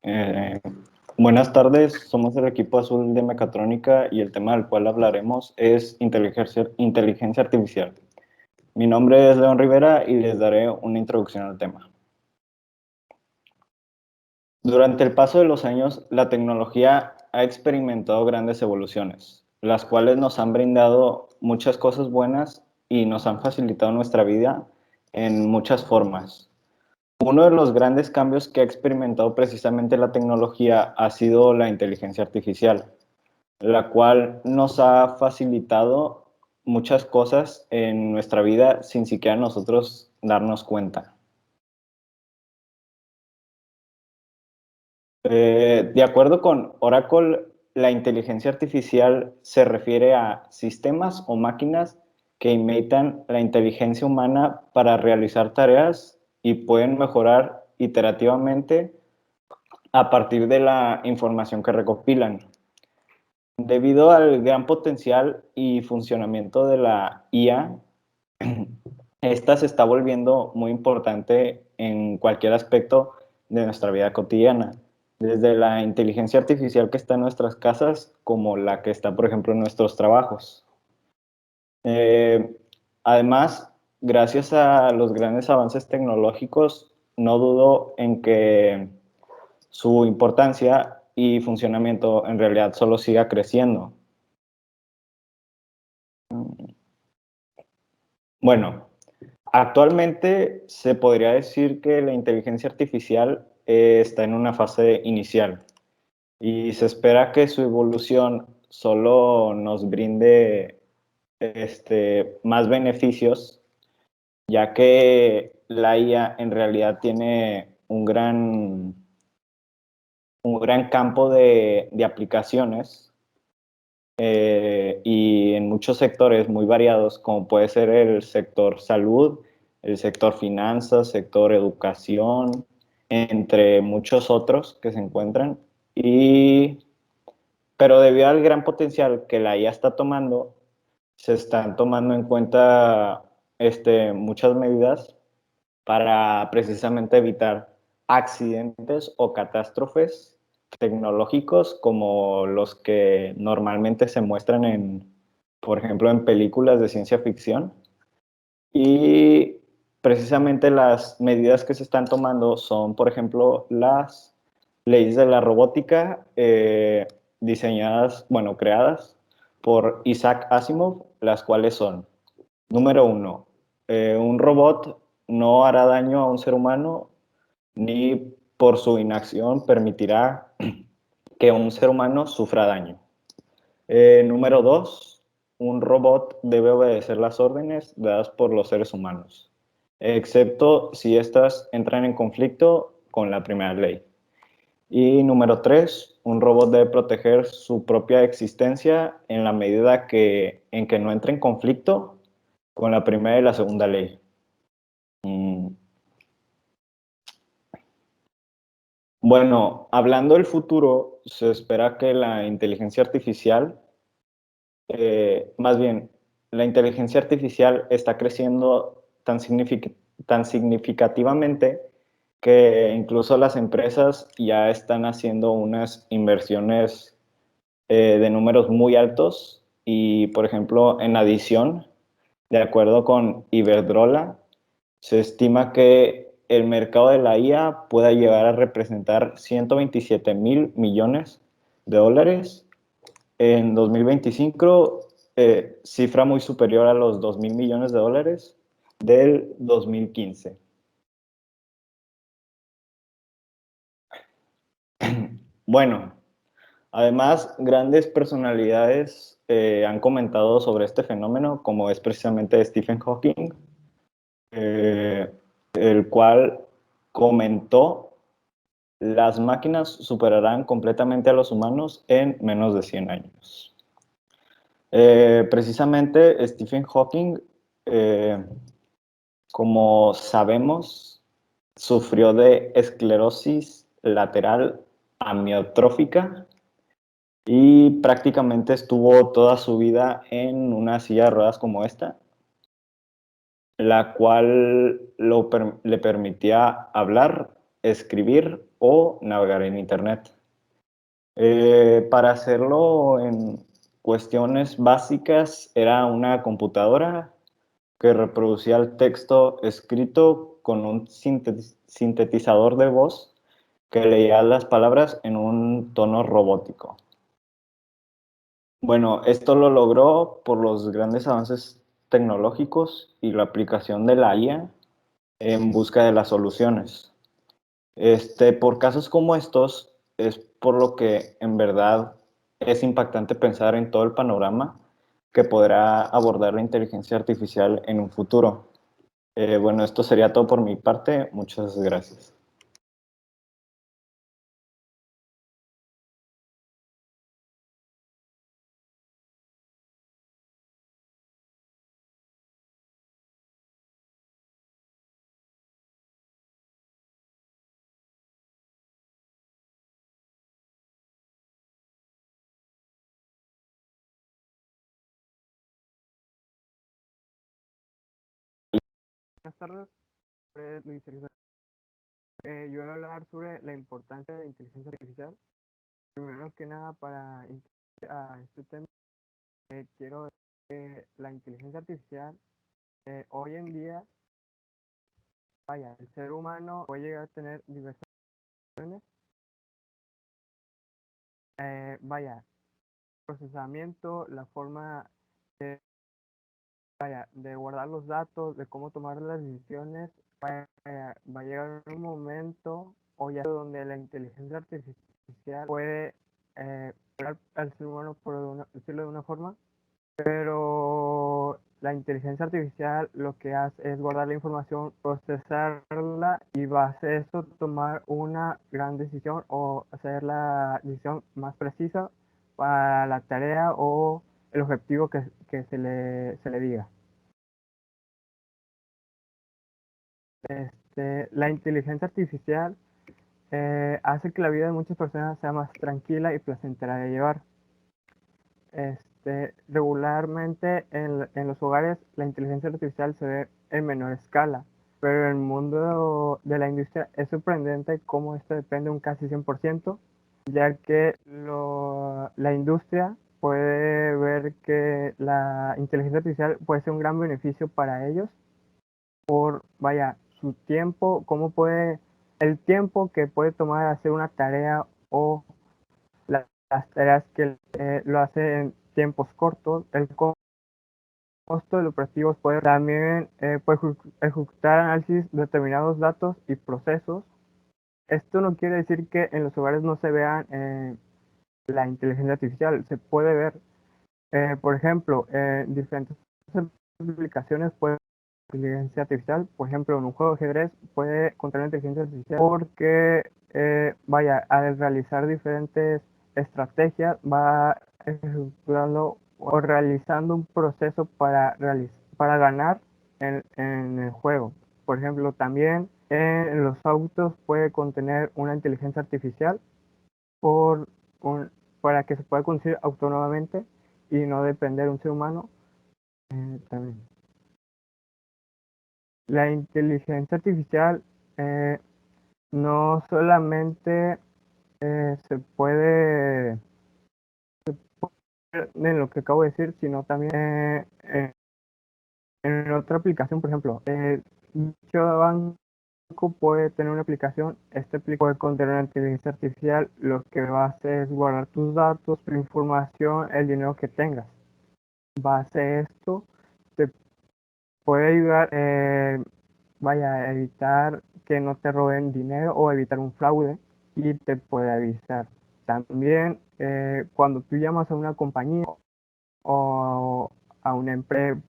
Eh, Buenas tardes, somos el equipo azul de mecatrónica y el tema del cual hablaremos es inteligencia artificial. Mi nombre es León Rivera y les daré una introducción al tema. Durante el paso de los años, la tecnología ha experimentado grandes evoluciones, las cuales nos han brindado muchas cosas buenas y nos han facilitado nuestra vida en muchas formas. Uno de los grandes cambios que ha experimentado precisamente la tecnología ha sido la inteligencia artificial, la cual nos ha facilitado muchas cosas en nuestra vida sin siquiera nosotros darnos cuenta. De acuerdo con Oracle, la inteligencia artificial se refiere a sistemas o máquinas que imitan la inteligencia humana para realizar tareas y pueden mejorar iterativamente a partir de la información que recopilan. Debido al gran potencial y funcionamiento de la IA, esta se está volviendo muy importante en cualquier aspecto de nuestra vida cotidiana, desde la inteligencia artificial que está en nuestras casas como la que está, por ejemplo, en nuestros trabajos. Eh, Además, gracias a los grandes avances tecnológicos, no dudo en que su importancia y funcionamiento en realidad solo siga creciendo. Bueno, actualmente se podría decir que la inteligencia artificial está en una fase inicial y se espera que su evolución solo nos brinde más beneficios, ya que la IA en realidad tiene un gran campo de aplicaciones y en muchos sectores muy variados, como puede ser el sector salud, el sector finanzas, sector educación, entre muchos otros que se encuentran. Pero debido al gran potencial que la IA está tomando, se están tomando en cuenta muchas medidas para precisamente evitar accidentes o catástrofes tecnológicos como los que normalmente se muestran por ejemplo, en películas de ciencia ficción. Y precisamente las medidas que se están tomando son, por ejemplo, las leyes de la robótica diseñadas, bueno, creadas por Isaac Asimov, las cuales son, número uno, un robot no hará daño a un ser humano ni por su inacción permitirá que un ser humano sufra daño. Número dos, un robot debe obedecer las órdenes dadas por los seres humanos, excepto si éstas entran en conflicto con la primera ley. Y número tres, un robot debe proteger su propia existencia en la medida en que no entre en conflicto con la primera y la segunda ley. Mm, Bueno, hablando del futuro, se espera que la inteligencia artificial, más bien, la inteligencia artificial está creciendo tan significativamente que incluso las empresas ya están haciendo unas inversiones de números muy altos y, por ejemplo, en adición, de acuerdo con Iberdrola, se estima que el mercado de la IA pueda llegar a representar 127.000 millones de dólares en 2025, cifra muy superior a los 2.000 millones de dólares del 2015. Bueno, además, grandes personalidades han comentado sobre este fenómeno, como es precisamente Stephen Hawking, eh, el cual comentó: las máquinas superarán completamente a los humanos en menos de 100 años. Precisamente Stephen Hawking, eh, como sabemos, sufrió de esclerosis lateral amiotrófica y prácticamente estuvo toda su vida en una silla de ruedas como esta, la cual le permitía hablar, escribir o navegar en Internet. Para hacerlo en cuestiones básicas era una computadora que reproducía el texto escrito con un sintetizador de voz que leía las palabras en un tono robótico. Bueno, esto lo logró por los grandes avances tecnológicos y la aplicación de la IA en busca de las soluciones. Por casos como estos, es por lo que en verdad es impactante pensar en todo el panorama que podrá abordar la inteligencia artificial en un futuro. Bueno, esto sería todo por mi parte. Muchas gracias. Buenas tardes, Luis Elizabeth. Yo voy a hablar sobre la importancia de la inteligencia artificial. Primero que nada, para a este tema, quiero decir que la inteligencia artificial hoy en día, vaya, el ser humano puede llegar a tener diversas opciones. Vaya, procesamiento, la forma de, vaya, de guardar los datos, de cómo tomar las decisiones, va a llegar un momento o ya donde la inteligencia artificial puede al ser humano, por decirlo de una forma, pero la inteligencia artificial lo que hace es guardar la información, procesarla y base a eso tomar una gran decisión o hacer la decisión más precisa para la tarea o el objetivo que se le diga. La inteligencia artificial hace que la vida de muchas personas sea más tranquila y placentera de llevar. Regularmente en los hogares la inteligencia artificial se ve en menor escala, pero en el mundo de la industria es sorprendente cómo esto depende un casi 100%, ya que la industria puede ver que la inteligencia artificial puede ser un gran beneficio para ellos por, vaya, su tiempo, el tiempo que puede tomar hacer una tarea o las tareas que lo hace en tiempos cortos, el costo de los operativos puede también puede ejecutar análisis de determinados datos y procesos. Esto no quiere decir que en los hogares no se vean la inteligencia artificial, se puede ver. Por ejemplo, diferentes aplicaciones pueden inteligencia artificial, por ejemplo, en un juego de ajedrez puede contener inteligencia artificial porque, vaya, al realizar diferentes estrategias va ejecutando o realizando un proceso para ganar en el juego. Por ejemplo, también en los autos puede contener una inteligencia artificial por un- para que se pueda conducir autónomamente y no depender de un ser humano también. La inteligencia artificial eh, no solamente se puede ver en lo que acabo de decir, sino también en otra aplicación, por ejemplo, dicho banco puede tener una aplicación, puede contener una inteligencia artificial, lo que va a hacer es guardar tus datos, tu información, el dinero que tengas. Base a esto, te puede ayudar, vaya, a evitar que no te roben dinero o evitar un fraude y te puede avisar. También cuando tú llamas a una compañía o a una empresa,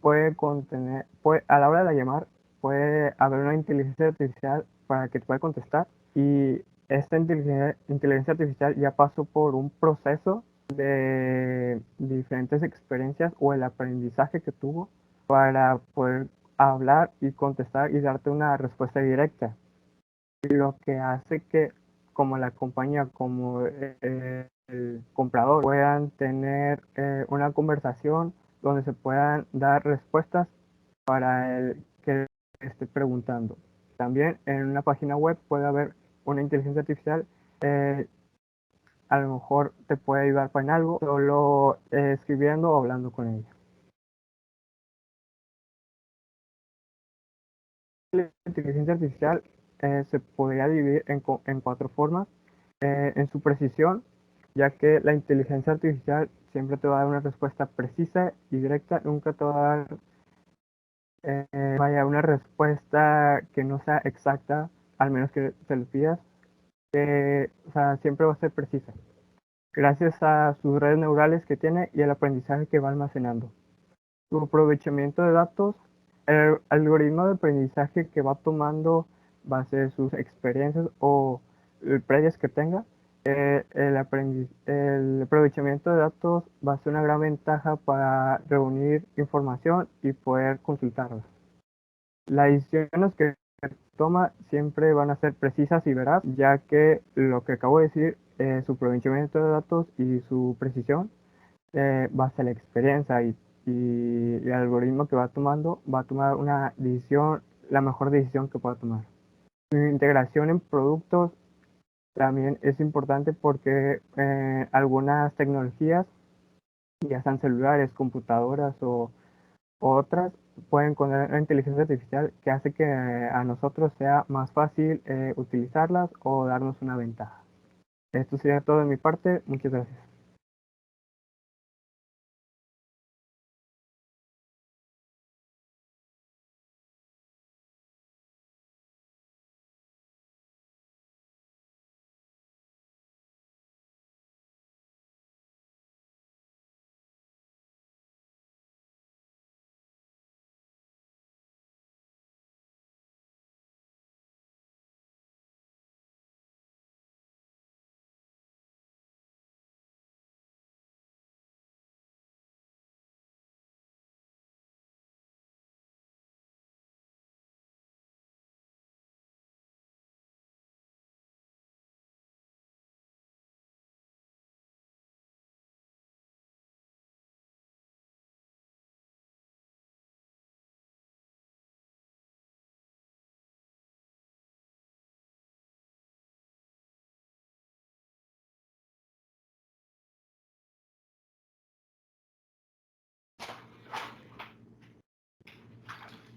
a la hora de llamar, puede haber una inteligencia artificial para que te pueda contestar y esta inteligencia artificial ya pasó por un proceso de diferentes experiencias o el aprendizaje que tuvo para poder hablar y contestar y darte una respuesta directa. Lo que hace que como la compañía, como el comprador puedan tener una conversación donde se puedan dar respuestas para el que esté preguntando. También en una página web puede haber una inteligencia artificial a lo mejor te puede ayudar en algo, solo escribiendo o hablando con ella. La inteligencia artificial se podría dividir en cuatro formas. En su precisión, ya que la inteligencia artificial siempre te va a dar una respuesta precisa y directa, nunca te va a dar una respuesta que no sea exacta, al menos que te lo pidas. O sea, siempre va a ser precisa, gracias a sus redes neurales que tiene y el aprendizaje que va almacenando. Su aprovechamiento de datos, el algoritmo de aprendizaje que va tomando base de sus experiencias o previas que tenga, el aprovechamiento de datos va a ser una gran ventaja para reunir información y poder consultarla. Las decisiones que toma siempre van a ser precisas y veraz, ya que lo que acabo de decir, su aprovechamiento de datos y su precisión base a la experiencia y el algoritmo que va tomando va a tomar una decisión, la mejor decisión que pueda tomar. Su integración en productos también es importante porque algunas tecnologías, ya sean celulares, computadoras o otras, pueden poner una inteligencia artificial que hace que a nosotros sea más fácil utilizarlas o darnos una ventaja. Esto sería todo de mi parte. Muchas gracias.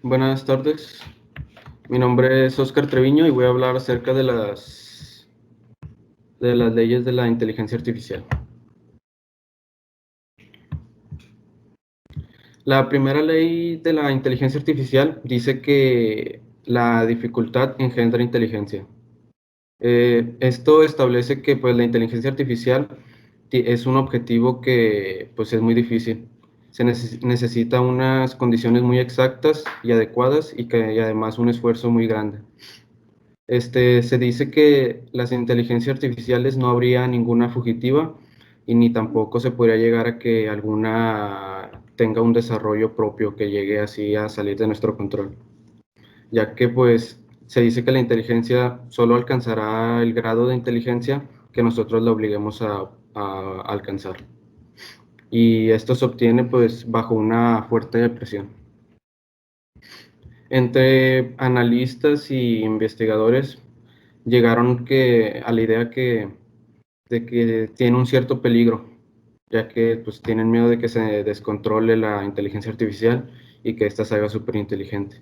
Buenas tardes, mi nombre es Óscar Treviño y voy a hablar acerca de las leyes de la inteligencia artificial. La primera ley de la inteligencia artificial dice que la dificultad engendra inteligencia. Esto establece que pues, la inteligencia artificial es un objetivo que pues, es muy difícil. Se necesita unas condiciones muy exactas y adecuadas y además un esfuerzo muy grande. Se dice que las inteligencias artificiales no habría ninguna fugitiva y ni tampoco se podría llegar a que alguna tenga un desarrollo propio que llegue así a salir de nuestro control, ya que pues se dice que la inteligencia solo alcanzará el grado de inteligencia que nosotros la obliguemos a alcanzar. Y esto se obtiene pues bajo una fuerte presión. Entre analistas y investigadores llegaron a la idea de que tiene un cierto peligro, ya que pues, tienen miedo de que se descontrole la inteligencia artificial y que ésta se haga súper inteligente.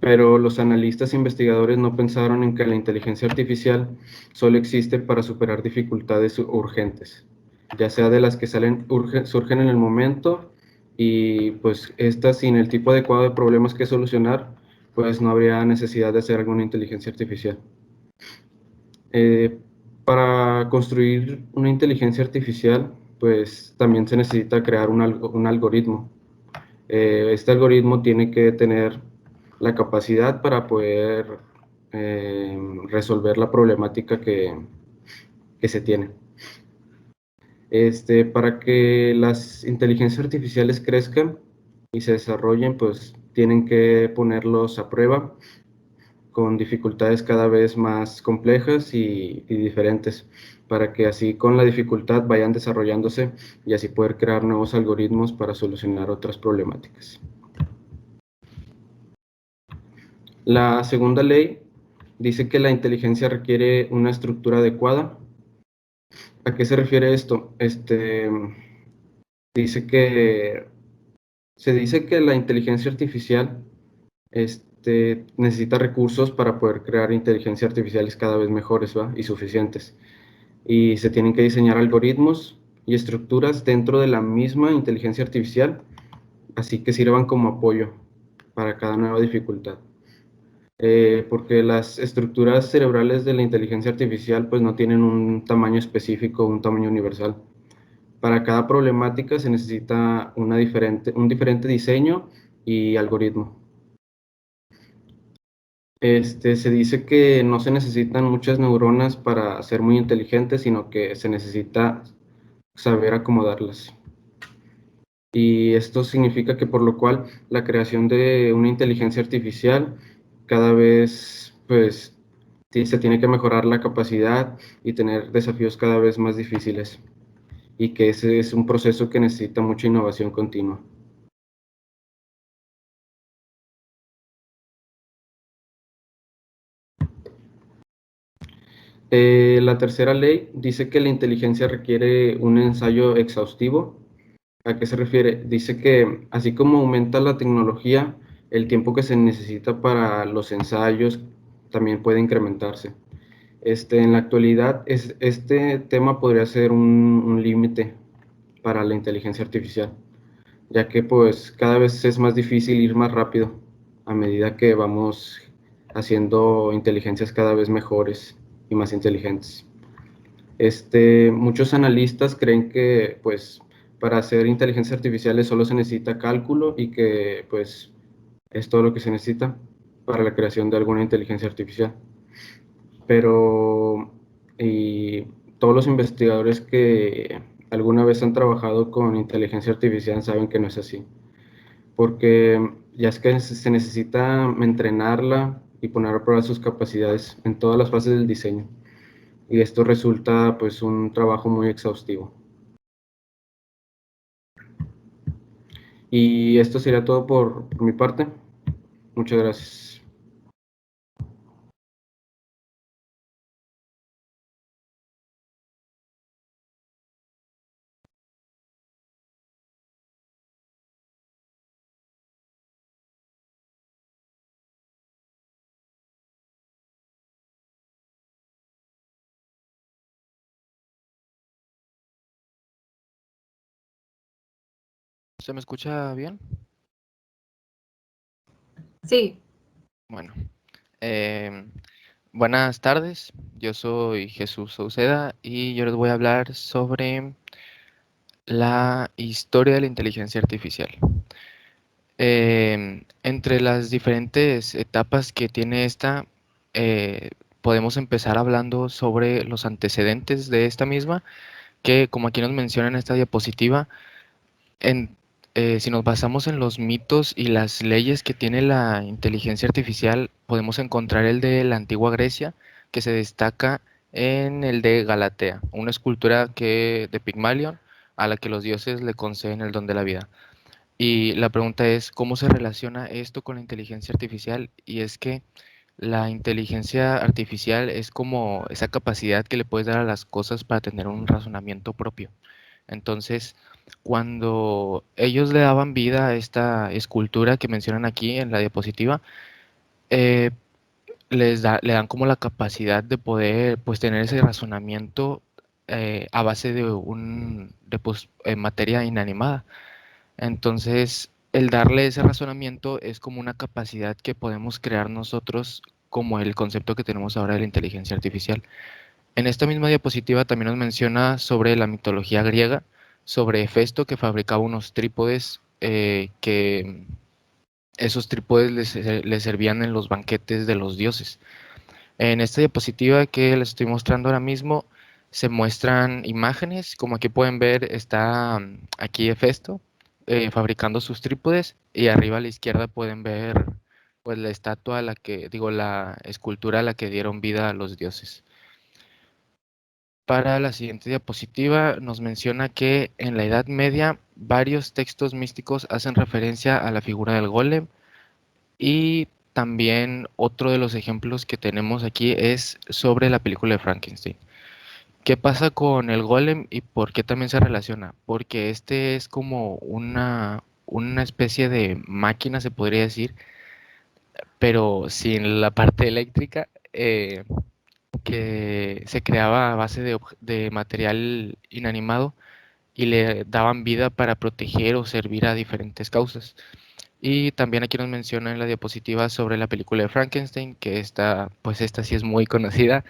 Pero los analistas e investigadores no pensaron en que la inteligencia artificial solo existe para superar dificultades urgentes, ya sea de las que surgen en el momento y pues estas sin el tipo adecuado de problemas que solucionar, pues no habría necesidad de hacer alguna inteligencia artificial. Para construir una inteligencia artificial, pues también se necesita crear un algoritmo. Este algoritmo tiene que tener la capacidad para poder resolver la problemática que se tiene. Para que las inteligencias artificiales crezcan y se desarrollen, pues tienen que ponerlos a prueba con dificultades cada vez más complejas y diferentes, para que así con la dificultad vayan desarrollándose y así poder crear nuevos algoritmos para solucionar otras problemáticas. La segunda ley dice que la inteligencia requiere una estructura adecuada. ¿A qué se refiere esto? Dice que se dice que la inteligencia artificial necesita recursos para poder crear inteligencias artificiales cada vez mejores, ¿va? Y suficientes. Y se tienen que diseñar algoritmos y estructuras dentro de la misma inteligencia artificial, así que sirvan como apoyo para cada nueva dificultad. Porque las estructuras cerebrales de la inteligencia artificial pues no tienen un tamaño específico, un tamaño universal. Para cada problemática se necesita un diferente diseño y algoritmo. Se dice que no se necesitan muchas neuronas para ser muy inteligentes, sino que se necesita saber acomodarlas. Y esto significa que por lo cual la creación de una inteligencia artificial cada vez pues se tiene que mejorar la capacidad y tener desafíos cada vez más difíciles. Y que ese es un proceso que necesita mucha innovación continua. La tercera ley dice que la inteligencia requiere un ensayo exhaustivo. ¿A qué se refiere? Dice que así como aumenta la tecnología, el tiempo que se necesita para los ensayos también puede incrementarse. En la actualidad, este tema podría ser un límite para la inteligencia artificial, ya que pues cada vez es más difícil ir más rápido a medida que vamos haciendo inteligencias cada vez mejores y más inteligentes. Muchos analistas creen que pues para hacer inteligencias artificiales solo se necesita cálculo y que pues es todo lo que se necesita para la creación de alguna inteligencia artificial. Pero y todos los investigadores que alguna vez han trabajado con inteligencia artificial saben que no es así, porque ya es que se necesita entrenarla y poner a prueba sus capacidades en todas las fases del diseño. Y esto resulta pues un trabajo muy exhaustivo. Y esto sería todo por mi parte. Muchas gracias. ¿Se me escucha bien? Sí, Bueno, em, buenas tardes. Yo soy Jesús Sauceda y yo les voy a hablar sobre la historia de la inteligencia artificial. Entre las diferentes etapas que tiene esta, podemos empezar hablando sobre los antecedentes de esta misma, que como aquí nos menciona en esta diapositiva, si nos basamos en los mitos y las leyes que tiene la inteligencia artificial, podemos encontrar el de la antigua Grecia, que se destaca en el de Galatea, una escultura de Pigmalión a la que los dioses le conceden el don de la vida. Y la pregunta es, ¿cómo se relaciona esto con la inteligencia artificial? Y es que la inteligencia artificial es como esa capacidad que le puedes dar a las cosas para tener un razonamiento propio. Entonces, cuando ellos le daban vida a esta escultura que mencionan aquí en la diapositiva, eh, le dan como la capacidad de poder pues tener ese razonamiento a base de materia inanimada. Entonces, el darle ese razonamiento es como una capacidad que podemos crear nosotros, como el concepto que tenemos ahora de la inteligencia artificial. En esta misma diapositiva también nos menciona sobre la mitología griega, sobre Hefesto, que fabricaba unos trípodes, que esos trípodes les servían en los banquetes de los dioses. En esta diapositiva que les estoy mostrando ahora mismo se muestran imágenes, como aquí pueden ver está aquí Hefesto fabricando sus trípodes, y arriba a la izquierda pueden ver pues la estatua la escultura a la que dieron vida a los dioses. Para la siguiente diapositiva nos menciona que en la Edad Media varios textos místicos hacen referencia a la figura del golem, y también otro de los ejemplos que tenemos aquí es sobre la película de Frankenstein. ¿Qué pasa con el golem y por qué también se relaciona? Porque este es como una especie de máquina, se podría decir, pero sin la parte eléctrica, que se creaba a base de material inanimado y le daban vida para proteger o servir a diferentes causas. Y también aquí nos menciona en la diapositiva sobre la película de Frankenstein, que pues esta sí es muy conocida.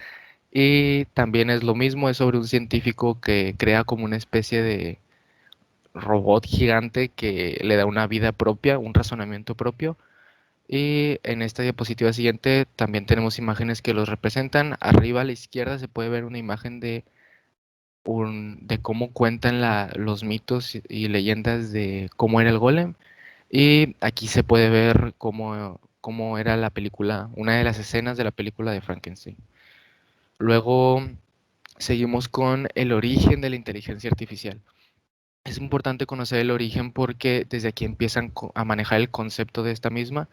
Y también es lo mismo, es sobre un científico que crea como una especie de robot gigante que le da una vida propia, un razonamiento propio. Y en esta diapositiva siguiente también tenemos imágenes que los representan. Arriba a la izquierda se puede ver una imagen de cómo cuentan los mitos y leyendas de cómo era el golem. Y aquí se puede ver cómo era la película, una de las escenas de la película de Frankenstein. Luego seguimos con el origen de la inteligencia artificial. Es importante conocer el origen porque desde aquí empiezan a manejar el concepto de esta misma.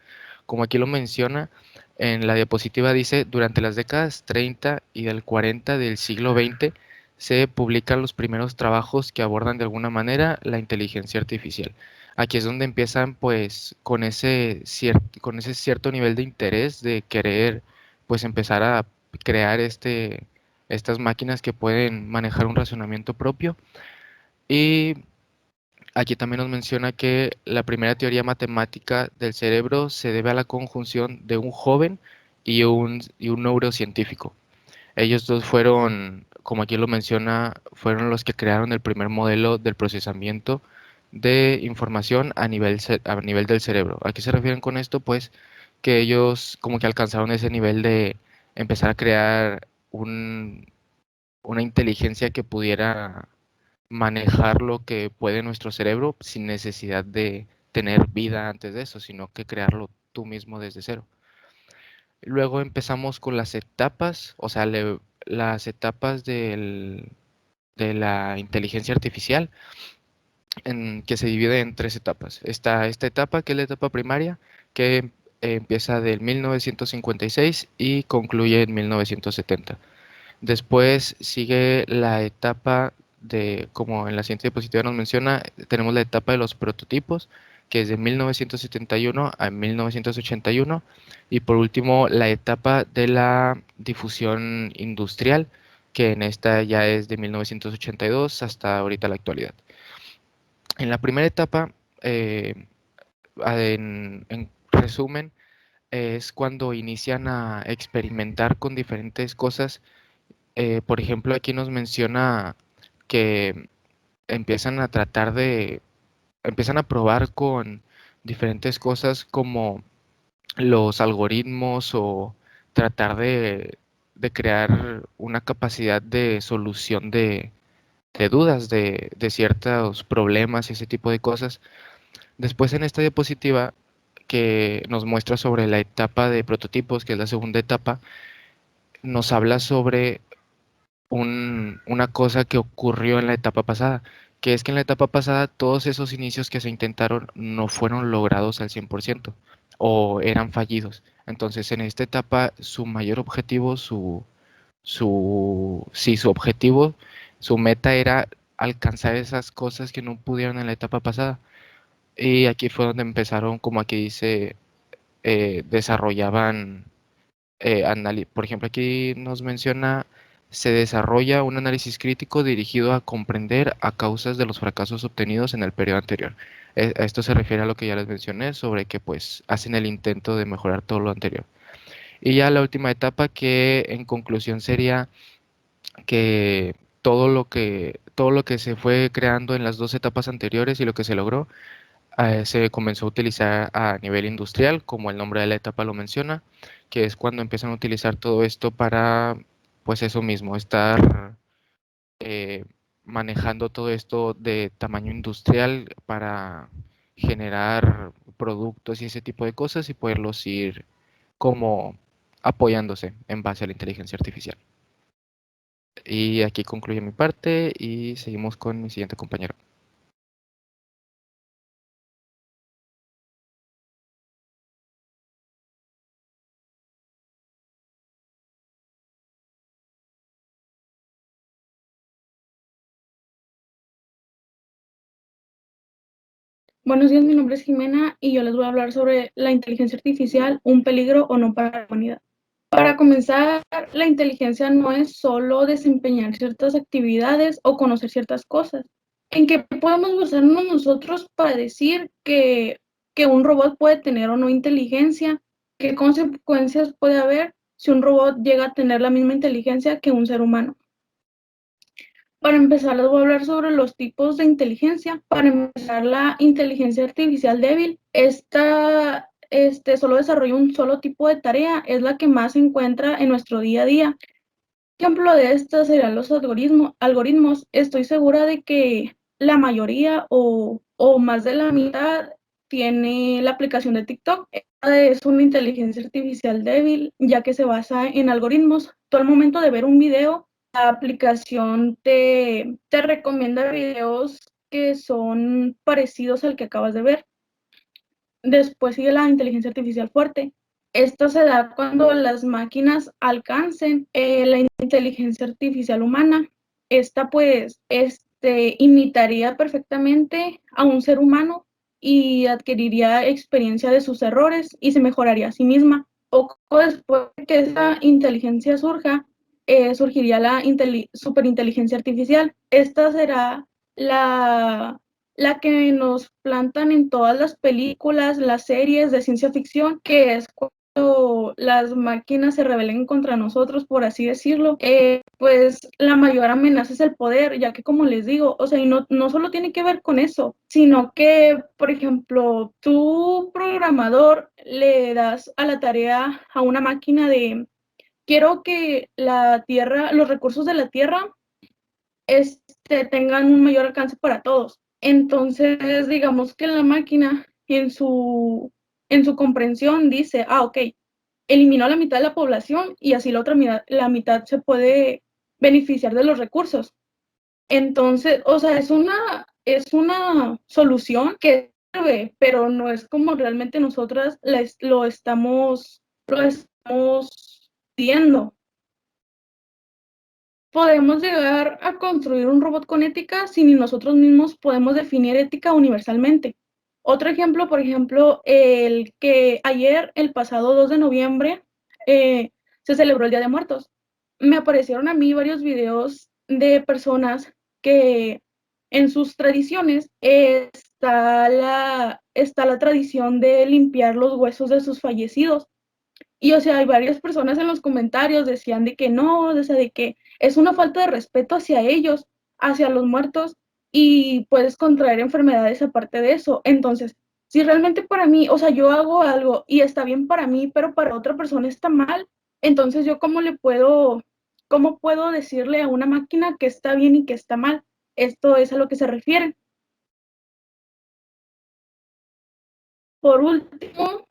Como aquí lo menciona, en la diapositiva dice, durante las décadas 30 y del 40 del siglo XX se publican los primeros trabajos que abordan de alguna manera la inteligencia artificial. Aquí es donde empiezan pues con ese cierto nivel de interés de querer pues empezar a crear estas máquinas que pueden manejar un razonamiento propio. Y aquí también nos menciona que la primera teoría matemática del cerebro se debe a la conjunción de un joven y un neurocientífico. Ellos dos fueron, como aquí lo menciona, fueron los que crearon el primer modelo del procesamiento de información a nivel del cerebro. ¿A qué se refieren con esto? Pues que ellos como que alcanzaron ese nivel de empezar a crear una inteligencia que pudiera manejar lo que puede nuestro cerebro sin necesidad de tener vida antes de eso, sino que crearlo tú mismo desde cero. Luego empezamos con las etapas, o sea, las etapas de la inteligencia artificial, que se divide en tres etapas. Está esta etapa, que es la etapa primaria, que empieza del 1956 y concluye en 1970. Después sigue la etapa como en la siguiente diapositiva nos menciona, tenemos la etapa de los prototipos, que es de 1971 a 1981. Y por último, la etapa de la difusión industrial, que en esta ya es de 1982 hasta ahorita la actualidad. En la primera etapa, en resumen, es cuando inician a experimentar con diferentes cosas. Por ejemplo, aquí nos menciona que empiezan a empiezan a probar con diferentes cosas como los algoritmos o tratar de crear una capacidad de solución de dudas de ciertos problemas y ese tipo de cosas. Después en esta diapositiva que nos muestra sobre la etapa de prototipos, que es la segunda etapa, nos habla sobre una cosa que ocurrió en la etapa pasada, que es que en la etapa pasada todos esos inicios que se intentaron no fueron logrados al 100% o eran fallidos. Entonces, en esta etapa, su mayor objetivo, su objetivo, su meta era alcanzar esas cosas que no pudieron en la etapa pasada. Y aquí fue donde empezaron, como aquí dice, desarrollaban por ejemplo, aquí nos menciona, se desarrolla un análisis crítico dirigido a comprender a causas de los fracasos obtenidos en el periodo anterior. A esto se refiere a lo que ya les mencioné sobre que pues hacen el intento de mejorar todo lo anterior. Y ya la última etapa que en conclusión sería que todo lo que se fue creando en las dos etapas anteriores y lo que se logró se comenzó a utilizar a nivel industrial, como el nombre de la etapa lo menciona, que es cuando empiezan a utilizar todo esto para, pues eso mismo, estar eh, manejando todo esto de tamaño industrial para generar productos y ese tipo de cosas y poderlos ir como apoyándose en base a la inteligencia artificial. Y aquí concluye mi parte y seguimos con mi siguiente compañero. Buenos días, mi nombre es Jimena y yo les voy a hablar sobre la inteligencia artificial, un peligro o no para la humanidad. Para comenzar, la inteligencia no es solo desempeñar ciertas actividades o conocer ciertas cosas. ¿En qué podemos basarnos nosotros para decir que un robot puede tener o no inteligencia? ¿Qué consecuencias puede haber si un robot llega a tener la misma inteligencia que un ser humano? Para empezar, les voy a hablar sobre los tipos de inteligencia. Para empezar, la inteligencia artificial débil. Esta solo desarrolla un solo tipo de tarea, es la que más se encuentra en nuestro día a día. Ejemplo de estas serían los algoritmos. Estoy segura de que la mayoría o más de la mitad tiene la aplicación de TikTok. Esta es una inteligencia artificial débil, ya que se basa en algoritmos. Tú al momento de ver un video, la aplicación te recomienda videos que son parecidos al que acabas de ver. Después sigue la inteligencia artificial fuerte. Esto se da cuando las máquinas alcancen la inteligencia artificial humana. Esta pues imitaría perfectamente a un ser humano y adquiriría experiencia de sus errores y se mejoraría a sí misma. Poco después de que esa inteligencia surja, surgiría la superinteligencia artificial. Esta será la que nos plantan en todas las películas, las series de ciencia ficción, que es cuando las máquinas se rebelen contra nosotros, por así decirlo. Pues la mayor amenaza es el poder, ya que como les digo, o sea, y no solo tiene que ver con eso, sino que, por ejemplo, tú programador le das a la tarea a una máquina de, quiero que la tierra, los recursos de la tierra, tengan un mayor alcance para todos. Entonces, digamos que la máquina en su comprensión dice, ok, eliminó a la mitad de la población y así la mitad se puede beneficiar de los recursos. Entonces, o sea, es una solución que sirve, pero no es como realmente nosotras lo estamos viendo. Podemos llegar a construir un robot con ética si ni nosotros mismos podemos definir ética universalmente. Otro ejemplo, por ejemplo, el que ayer, el pasado 2 de noviembre, se celebró el Día de Muertos. Me aparecieron a mí varios videos de personas que en sus tradiciones está la tradición de limpiar los huesos de sus fallecidos. Y o sea, hay varias personas en los comentarios decían de que no, o sea, de que es una falta de respeto hacia ellos, hacia los muertos, y puedes contraer enfermedades aparte de eso. Entonces, si realmente para mí, o sea, yo hago algo y está bien para mí, pero para otra persona está mal, entonces yo cómo puedo decirle a una máquina que está bien y que está mal? Esto es a lo que se refiere. Por último,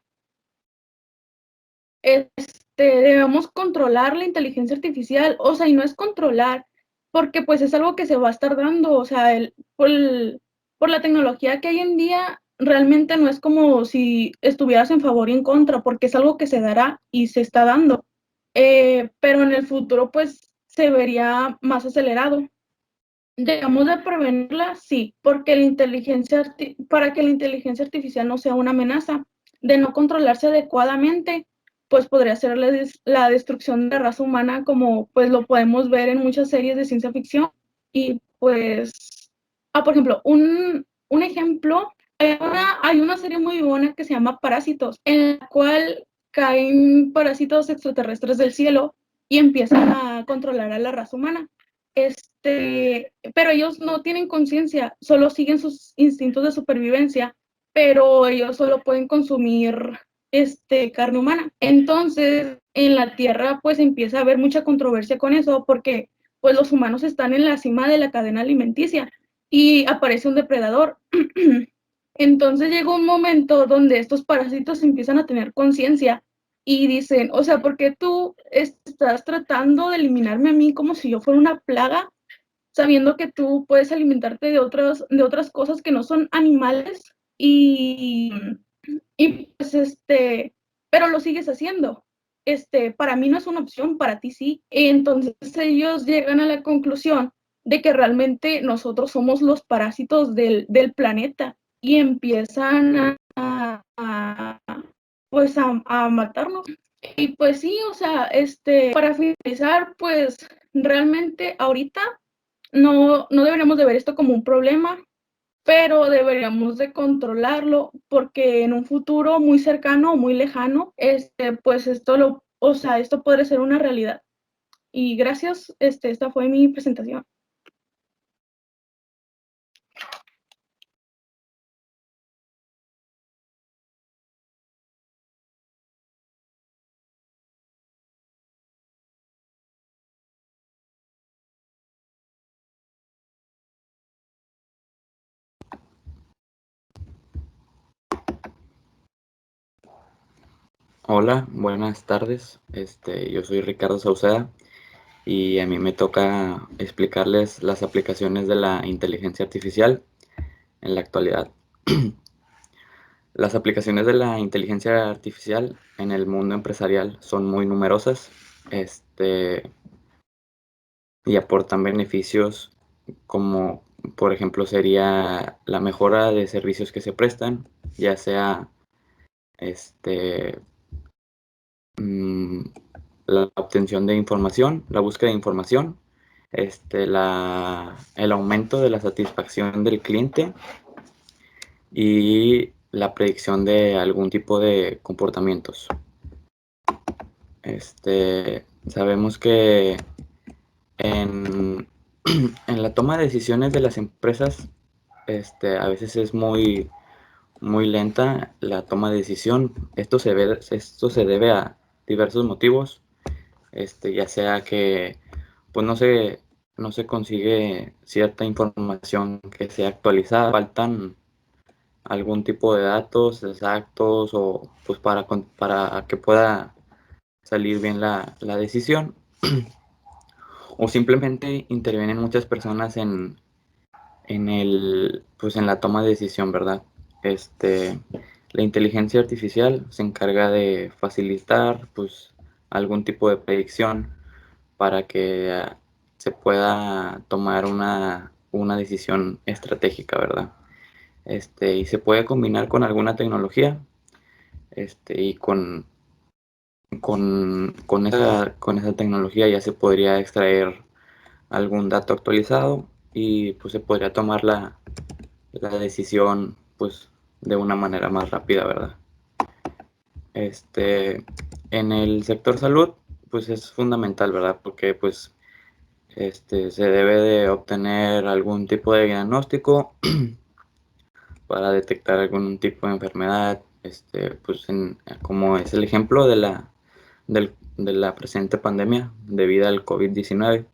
debemos controlar la inteligencia artificial, o sea, y no es controlar, porque pues es algo que se va a estar dando, o sea, por la tecnología que hay en día, realmente no es como si estuvieras en favor y en contra, porque es algo que se dará y se está dando. Pero en el futuro pues se vería más acelerado. Debemos de prevenirla, sí, porque para que la inteligencia artificial no sea una amenaza. De no controlarse adecuadamente, pues podría ser la destrucción de la raza humana, como pues lo podemos ver en muchas series de ciencia ficción. Y pues, por ejemplo, un ejemplo, hay una serie muy buena que se llama Parásitos, en la cual caen parásitos extraterrestres del cielo y empiezan a controlar a la raza humana. Pero ellos no tienen conciencia, solo siguen sus instintos de supervivencia, pero ellos solo pueden consumir carne humana. Entonces, en la Tierra, pues empieza a haber mucha controversia con eso, porque pues los humanos están en la cima de la cadena alimenticia y aparece un depredador. Entonces llega un momento donde estos parásitos empiezan a tener conciencia y dicen, o sea, ¿por qué tú estás tratando de eliminarme a mí como si yo fuera una plaga, sabiendo que tú puedes alimentarte de otras cosas que no son animales y pues pero lo sigues haciendo? Para mí no es una opción, para ti sí. Entonces ellos llegan a la conclusión de que realmente nosotros somos los parásitos del planeta y empiezan pues a matarnos. Y pues sí, o sea, para finalizar, pues realmente ahorita no deberíamos de ver esto como un problema, pero deberíamos de controlarlo porque en un futuro muy cercano o muy lejano, pues esto podría ser una realidad. Y gracias, esta fue mi presentación. Hola, buenas tardes. Yo soy Ricardo Sauceda y a mí me toca explicarles las aplicaciones de la inteligencia artificial en la actualidad. Las aplicaciones de la inteligencia artificial en el mundo empresarial son muy numerosas, y aportan beneficios como, por ejemplo, sería la mejora de servicios que se prestan, ya sea mm, la obtención de información, la búsqueda de información, el aumento de la satisfacción del cliente y la predicción de algún tipo de comportamientos. Sabemos que en, en la toma de decisiones de las empresas, a veces es muy lenta la toma de decisión. Esto se debe a diversos motivos, ya sea que pues no se consigue cierta información que sea actualizada, faltan algún tipo de datos exactos o pues para que pueda salir bien la decisión, o simplemente intervienen muchas personas pues en la toma de decisión, ¿verdad? La inteligencia artificial se encarga de facilitar pues algún tipo de predicción para que se pueda tomar una decisión estratégica, ¿verdad? Y se puede combinar con alguna tecnología, y con esa tecnología ya se podría extraer algún dato actualizado y pues se podría tomar la decisión pues de una manera más rápida, ¿verdad? En el sector salud pues es fundamental, ¿verdad? Porque pues se debe de obtener algún tipo de diagnóstico para detectar algún tipo de enfermedad, pues como es el ejemplo de la presente pandemia debido al COVID-19,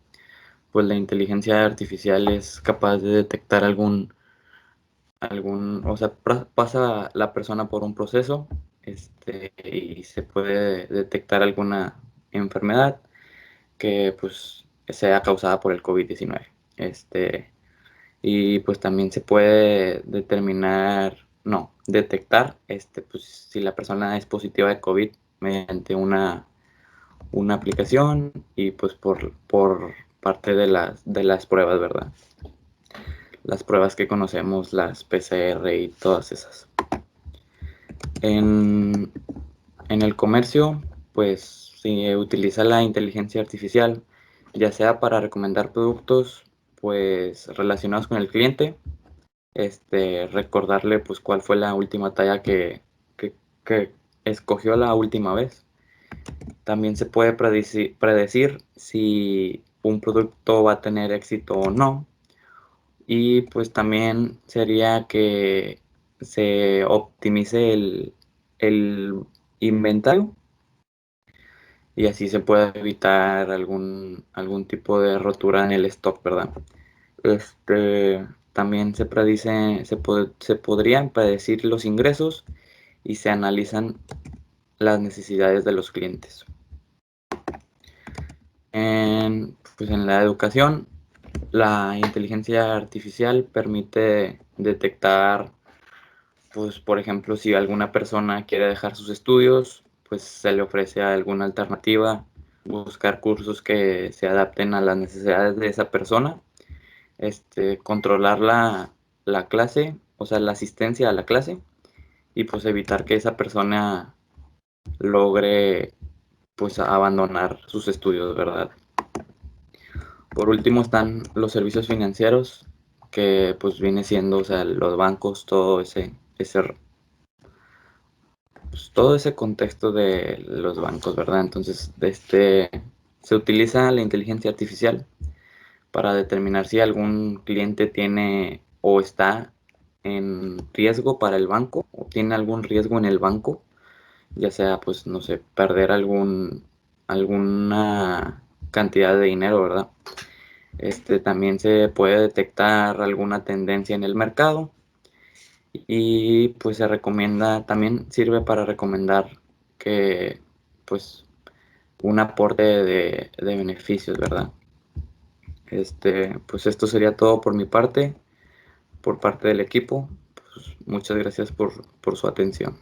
pues la inteligencia artificial es capaz de detectar o sea, pasa la persona por un proceso, y se puede detectar alguna enfermedad que pues sea causada por el COVID-19. Y pues también se puede detectar, pues si la persona es positiva de COVID mediante una aplicación y pues por parte de las pruebas, ¿verdad? Las pruebas que conocemos, las PCR y todas esas. En el comercio, pues se utiliza la inteligencia artificial, ya sea para recomendar productos pues relacionados con el cliente, recordarle pues cuál fue la última talla que escogió la última vez. También se puede predecir si un producto va a tener éxito o no. Y pues también sería que se optimice el inventario y así se puede evitar algún tipo de rotura en el stock, ¿verdad? También se podrían predecir los ingresos y se analizan las necesidades de los clientes. Pues en la educación, la inteligencia artificial permite detectar, pues por ejemplo, si alguna persona quiere dejar sus estudios, pues se le ofrece alguna alternativa, buscar cursos que se adapten a las necesidades de esa persona, controlar la clase o sea, la asistencia a la clase y pues evitar que esa persona logre pues abandonar sus estudios, ¿verdad? Por último están los servicios financieros, que pues viene siendo, o sea, los bancos, pues, todo ese contexto de los bancos, ¿verdad? Entonces, se utiliza la inteligencia artificial para determinar si algún cliente tiene o está en riesgo para el banco o tiene algún riesgo en el banco, ya sea, pues, no sé, perder alguna cantidad de dinero, ¿verdad? También se puede detectar alguna tendencia en el mercado y pues se recomienda, también sirve para recomendar que pues un aporte de beneficios, ¿verdad? Pues esto sería todo por mi parte, por parte del equipo. Pues, muchas gracias por su atención.